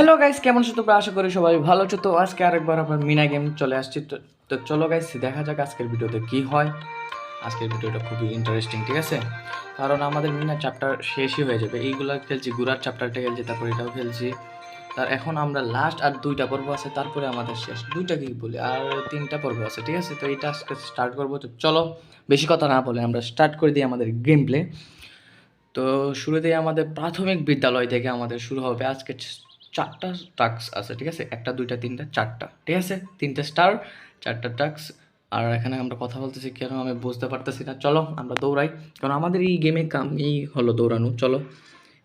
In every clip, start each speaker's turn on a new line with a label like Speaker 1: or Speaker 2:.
Speaker 1: Hello guys, কেমন আছো তোমরা? আশা করি সবাই ভালো আছো। তো আজকে আরেকবার আপনার মিনা গেম চলে আসছি। তো চলো গাইস, দেখা যাক আজকের ভিডিওতে কি হয়। আজকের ভিডিওটা খুবই ইন্টারেস্টিং, ঠিক আছে? কারণ আমাদের মিনা চ্যাপ্টার শেষই হয়ে যাবে। এইগুলো খেলছি, গুড়ার চ্যাপ্টারটা খেলছি, তারপর এটাও খেলছি। তার এখন আমরা লাস্ট আর 2টা পর্ব আছে, তারপরে আমাদের শেষ। 2টা কি বলি, আর 3টা পর্ব আছে, ঠিক আছে? তো এটা আজকে স্টার্ট করবো। তো চলো, বেশি কথা না বলে আমরা স্টার্ট করে দিই আমাদের গেম প্লে। তো শুরুতেই আমাদের প্রাথমিক বিদ্যালয় থেকে আমাদের শুরু হবে। আজকে 4টা টাস্ক আছে, ঠিক আছে? 1টা 2টা 3টা 4টা, ঠিক আছে? 3টে স্টার, 4টা টাস্ক। আর এখানে আমরা কথা বলতেছি কেন আমি বুঝতে পারতেছি না। চলো আমরা দৌড়াই, কারণ আমাদের এই গেমে কামই হলো দৌড়ানো। চলো,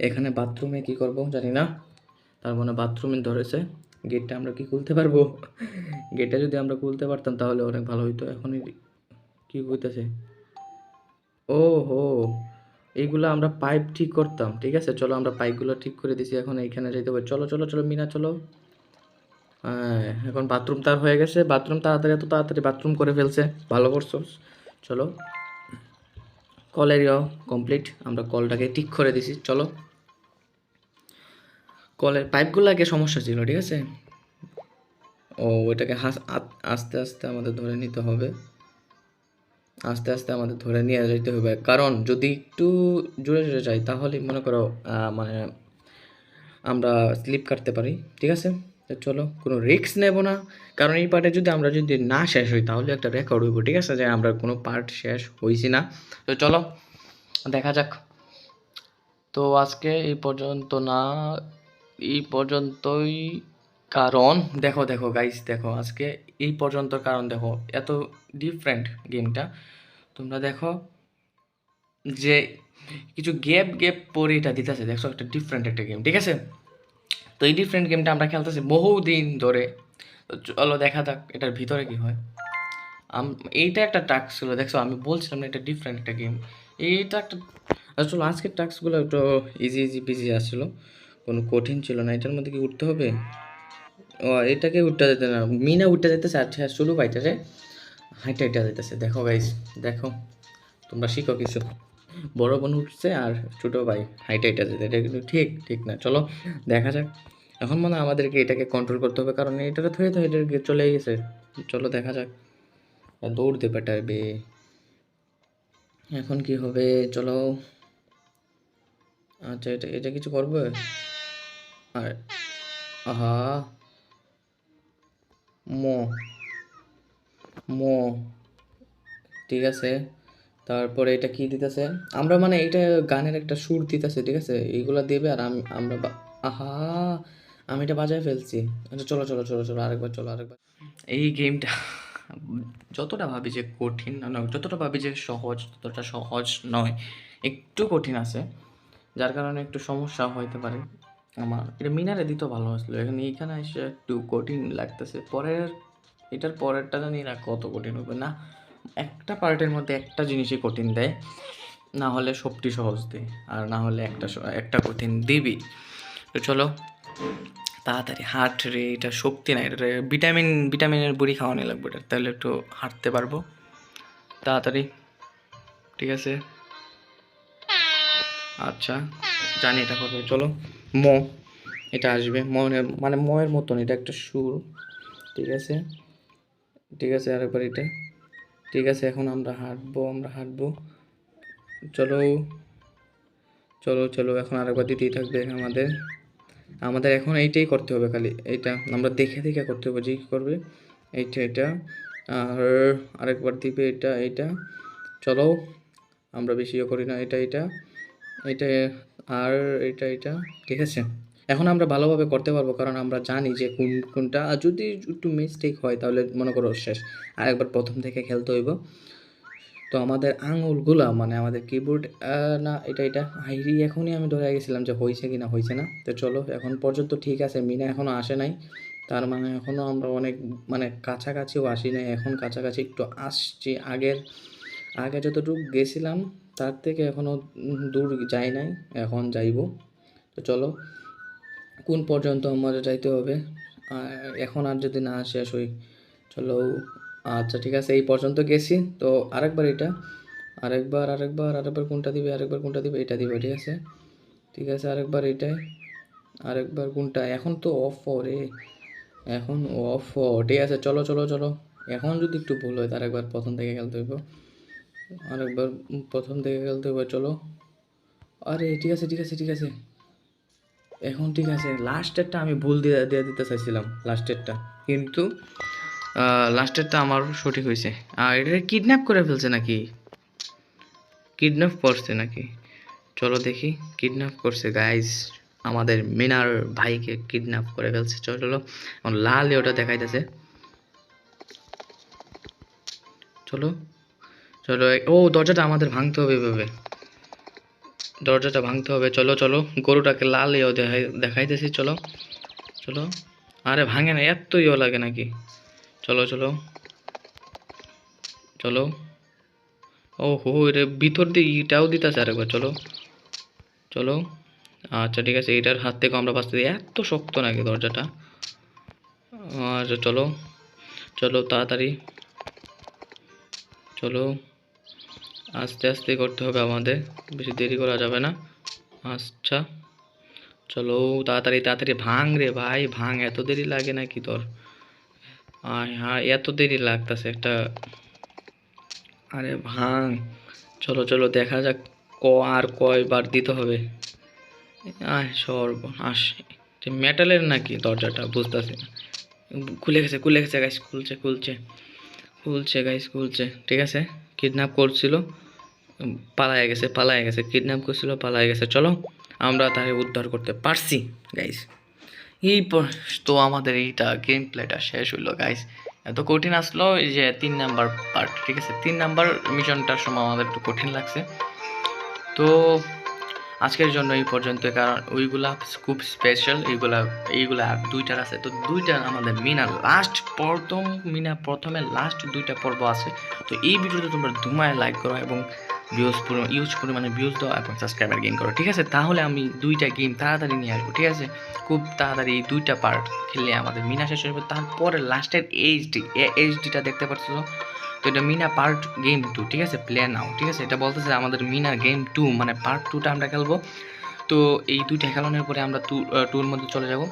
Speaker 1: এখানে বাথরুমে কি করব জানি না। তার মানে বাথরুমে ধরেছে, গেটটা আমরা কি খুলতে পারবো? গেটটা যদি আমরা খুলতে পারতাম তাহলে অনেক ভালো হইতো। এখন কি হইতেছে? ও হো, এইগুলো আমরা পাইপ ঠিক করতাম, ঠিক আছে? চলো আমরা পাইপগুলো ঠিক করে দিছি। এখন এইখানে যাইতে হবে। চলো চলো চলো মিনা, চলো। হ্যাঁ, এখন বাথরুম তার হয়ে গেছে। বাথরুম তাড়াতাড়ি, এত তাড়াতাড়ি বাথরুম করে ফেলছে, ভালো করছো। চলো, কল এরিয়া কমপ্লিট। আমরা কলটাকে ঠিক করে দিছি। চলো, কলের পাইপগুলো আগে সমস্যা ছিল, ঠিক আছে? ও, ওইটাকে আস্তে আস্তে আমাদের ধরে নিতে হবে। আস্তে আস্তে আমাদের ধরে নিয়ে যেতে হবে, কারণ যদি একটু জোরে জোরে যাই তাহলে মনে করো মানে আমরা স্লিপ কাটতে পারি, ঠিক আছে? তো চলো, কোনো রিস্ক নেব না, কারণ এই পার্টে যদি না শেষ হই তাহলে একটা রেকর্ড হইব, ঠিক আছে? যে আমরা কোনো পার্ট শেষ হইছি না। তো চলো দেখা যাক। তো আজকে এই পর্যন্ত না, এই পর্যন্তই। কারণ দেখো দেখো গাইস, দেখো আজকে এই পর্যন্ত, কারণ দেখো এত ডিফারেন্ট গেমটা। তোমরা দেখো যে কিছু গ্যাপ গ্যাপ পরে এটা দিতেছে, দেখছো? একটা ডিফারেন্ট একটা গেম, ঠিক আছে? তো এই ডিফারেন্ট গেমটা আমরা খেলতেছি বহুদিন ধরে। তো চলো দেখা যাক এটার ভিতরে কি হয়। এইটা একটা টাস্ক ছিল, দেখছো? আমি বলছিলাম না, এটা ডিফারেন্ট একটা গেম। এইটা একটা, আসলে আজকের টাস্কগুলো একটু ইজি ইজি বিজি আসছিলো, কোনো কঠিন ছিল না। এটার মধ্যে কি উঠতে হবে? ও, এটাকে উঠতে যেতে না, মিনা উঠতে যেতেছে। আচ্ছা, শুরু পাইতেছে, হাইটা হাইটা যেতেছে। দেখো গাইস, দেখো, তোমরা শিখো কিছু। বড় বোন উঠছে আর ছোট ভাই হাইটা হাইটা যেতে, এটা কিন্তু ঠিক ঠিক না। চলো দেখা যাক। এখন মানে আমাদেরকে এটাকে কন্ট্রোল করতে হবে, কারণ এটাকে থয়ে তো এটাকে চলে গেছে। চলো দেখা যাক। দৌড়তে পাঠাবে, এখন কি হবে? চলো। আচ্ছা, এটা এটা কিছু করবে? আর আহা, মো মো ঠিক আছে। তারপরে এটা কি দিতেছে? আমরা মানে এটা গানের একটা সুর দিতেছে, ঠিক আছে? এইগুলা দেবে আর আমরা আহা, আমি এটা বাজায় ফেলছি। আচ্ছা চলো চলো চলো চলো, আরেকবার চলো, আরেকবার। এই গেমটা যতটা ভাবি যে কঠিন না, যতটা ভাবি যে সহজ, ততটা সহজ নয়, একটু কঠিন আছে, যার কারণে একটু সমস্যা হইতে পারে। আমার এটা মিনারে দিত ভালো আসলো, এখানে এইখানে এসে একটু কঠিন লাগতেছে। এটার পরেরটা জানি না কত কঠিন হবে। না, একটা পার্টের মধ্যে একটা জিনিসই কঠিন দেয়, না হলে সবটি সহজ দেয়, আর না হলে একটা কঠিন দিবি। তো চলো তাড়াতাড়ি হাঁট রে, এটা শক্তি না, এটা ভিটামিনের বড়ি খাওয়ানো লাগবে এটা, তাহলে একটু হাঁটতে পারবো তাড়াতাড়ি, ঠিক আছে? আচ্ছা, জানি এটা হবে। চলো, ম এটা আসবে, মানে ময়ের মতন, এটা একটা সুর, ঠিক আছে? ঠিক আছে, আরেকবার এটা, ঠিক আছে। এখন আমরা হাঁটবো, আমরা হাঁটবো। চলো চলো চলো, এখন আরেকবার দিতেই থাকবে আমাদের। আমাদের এখন এইটাই করতে হবে, খালি এইটা আমরা দেখে দেখে করতে হবে যে কী করবে। এইটা এটা, আর আরেকবার দিবে এটা এইটা। চলো, আমরা বেশিও করি না। এটা এটা এটা, আর এটা এটা, ঠিক আছে? এখন আমরা ভালোভাবে করতে পারবো, কারণ আমরা জানি যে কোনটা। আর যদি একটু মিস্টেক হয় তাহলে মনে করো শেষ, আরেকবার প্রথম থেকে খেলতে হইব। তো আমাদের আঙুলগুলা, মানে আমাদের কিবোর্ড, না এটা এটা হাইরি, এখনই আমি ধরে গেছিলাম যে হয়েছে কি না হয়েছে না। তো চলো, এখন পর্যন্ত ঠিক আছে, মিনা এখনও আসে নাই, তার মানে এখনও আমরা অনেক মানে কাছাকাছিও আসি নাই, এখন কাছাকাছি একটু আসছি। আগে যতটুকু গেছিলাম তার থেকে এখনও দূর যাই নাই, এখন যাইব। তো চলো, কোন পর্যন্ত আমাদের যাইতে হবে? এখন আর যদি না শেষ হই, চলো। আচ্ছা ঠিক আছে, এই পর্যন্ত গেছি। তো আরেকবার এটা, আরেকবার কোনটা দিবে? আরেকবার কোনটা দিবে? এটা দিবে, ঠিক আছে? ঠিক আছে, আরেকবার এটাই, আরেকবার কোনটা? এখন তো অফ রে, এখন অফ। ঠিক আছে, চলো চলো চলো। এখন যদি একটু ভুল হয় তার একবার প্রথম থেকে খেলতে হইব, আরেকবার প্রথম থেকে খেলতে হইব, চলো। আরে ঠিক আছে ঠিক আছে ঠিক আছে, এখন ঠিক আছে। লাস্টেরটা আমি ভুল দিয়ে দিয়ে দিতে চাইছিলাম, লাস্টেরটা, কিন্তু লাস্টেরটা আমার সঠিক হয়েছে। আর এটা কিডন্যাপ করে ফেলছে নাকি? কিডন্যাপ করছে নাকি? চলো দেখি। কিডন্যাপ করছে গাইস, আমাদের মিনার ভাইকে কিডন্যাপ করে ফেলছে। চলো চলো, এখন লাল ওটা দেখাইতেছে। চলো চলো, ও দরজাটা আমাদের ভাঙতে হবে এভাবে, দরজাটা ভাঙতে হবে। চলো চলো, গরুটাকে লাল দেখাইতেছি। চলো চলো, আরে ভাঙে না, এত লাগে নাকি? চলো চলো চলো। ও হো, এটা ভিতর দিয়ে ইটাও দিতেছে আরেকবার। চলো চলো, আচ্ছা ঠিক আছে, এটার হাত থেকে আমরা বাঁচতে দিই। এত শক্ত নাকি দরজাটা? আচ্ছা চলো চলো, তাড়াতাড়ি চলো, আস্তে আস্তে করতে হবে আমাদের, বেশি দেরি করা যাবে না। আচ্ছা চলো, তাড়াতাড়ি তাড়াতাড়ি ভাঙ রে ভাই, ভাঙ। এত দেরি লাগে নাকি তোর? আয় হ্যাঁ, এত দেরি লাগতেছে একটা। আরে ভাঙ, চলো চলো, দেখা যাক আর কয়বার দিতে হবে। আয় সর্বনাশ, মেটালের নাকি দরজাটা? বুঝতেছি না। খুলে গেছে গাইস, খুলছে খুলছে খুলছে গাইস, খুলছে। ঠিক আছে, কিডন্যাপ করছিল, পালায় গেছে পালায় গেছে, কিডন্যাপ করছিল পালায় গেছে। চলো, আমরা তাকে উদ্ধার করতে পারছি গাইস। তো আমাদের এইটা গেম প্লেটা শেষ হইলো গাইস। এত কঠিন আসলো এই যে 3 নাম্বার পার্ট। ঠিক আছে, 3 নাম্বার মিশনটার সময় আমাদের একটু কঠিন লাগছে। তো আজকের জন্য এই পর্যন্ত, কারণ ওইগুলা খুব স্পেশাল, এইগুলা আর 2টার আছে। তো 2টা আমাদের প্রথমে লাস্ট 2টা পর্ব আছে। তো এই ভিডিওতে তোমরা ধুমায় লাইক করো এবং ইউজ পরিমাণে ভিউজ দাও এবং সাবস্ক্রাইবার গেইন করো। ঠিক আছে, তাহলে আমি 2টা গেম তাড়াতাড়ি নিয়ে আসবো। ঠিক আছে, খুব তাড়াতাড়ি এই 2টা পার্ট খেললে আমাদের মিনা শেষ হয়ে যাবে। তারপরে লাস্টের এইচডিটা দেখতে পাচ্ছ। তো এটা মিনা পার্ট গেম 2। ঠিক আছে, প্লে নাও। ঠিক আছে, এটা বলতেছে আমাদের মিনা গেম 2, মানে পার্ট 2টা আমরা খেলবো। তো এই 2টা খেলানোর পরে আমরা টুর মধ্যে চলে যাব।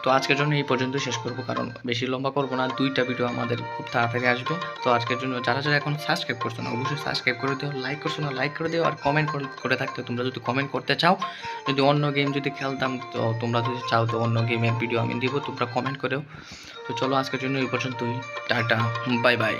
Speaker 1: তো আজকের জন্য এই পর্যন্ত শেষ করব, কারণ বেশি লম্বা করব না, 2টা ভিডিও আমাদের খুব তাড়াতাড়ি আসবে। তো আজকের জন্য যারা যারা এখন সাবস্ক্রাইব করছো না, অবশ্যই সাবস্ক্রাইব করে দিও, লাইক করছো না লাইক করে দিও, আর কমেন্ট করে থাকতে তোমরা যদি কমেন্ট করতে চাও, যদি অন্য গেম যদি খেলতাম, তো তোমরা যদি চাও তো অন্য গেমের ভিডিও আমি দিব, তোমরা কমেন্ট করেও। তো চলো, আজকের জন্য এই পর্যন্তই। Tata, bye bye.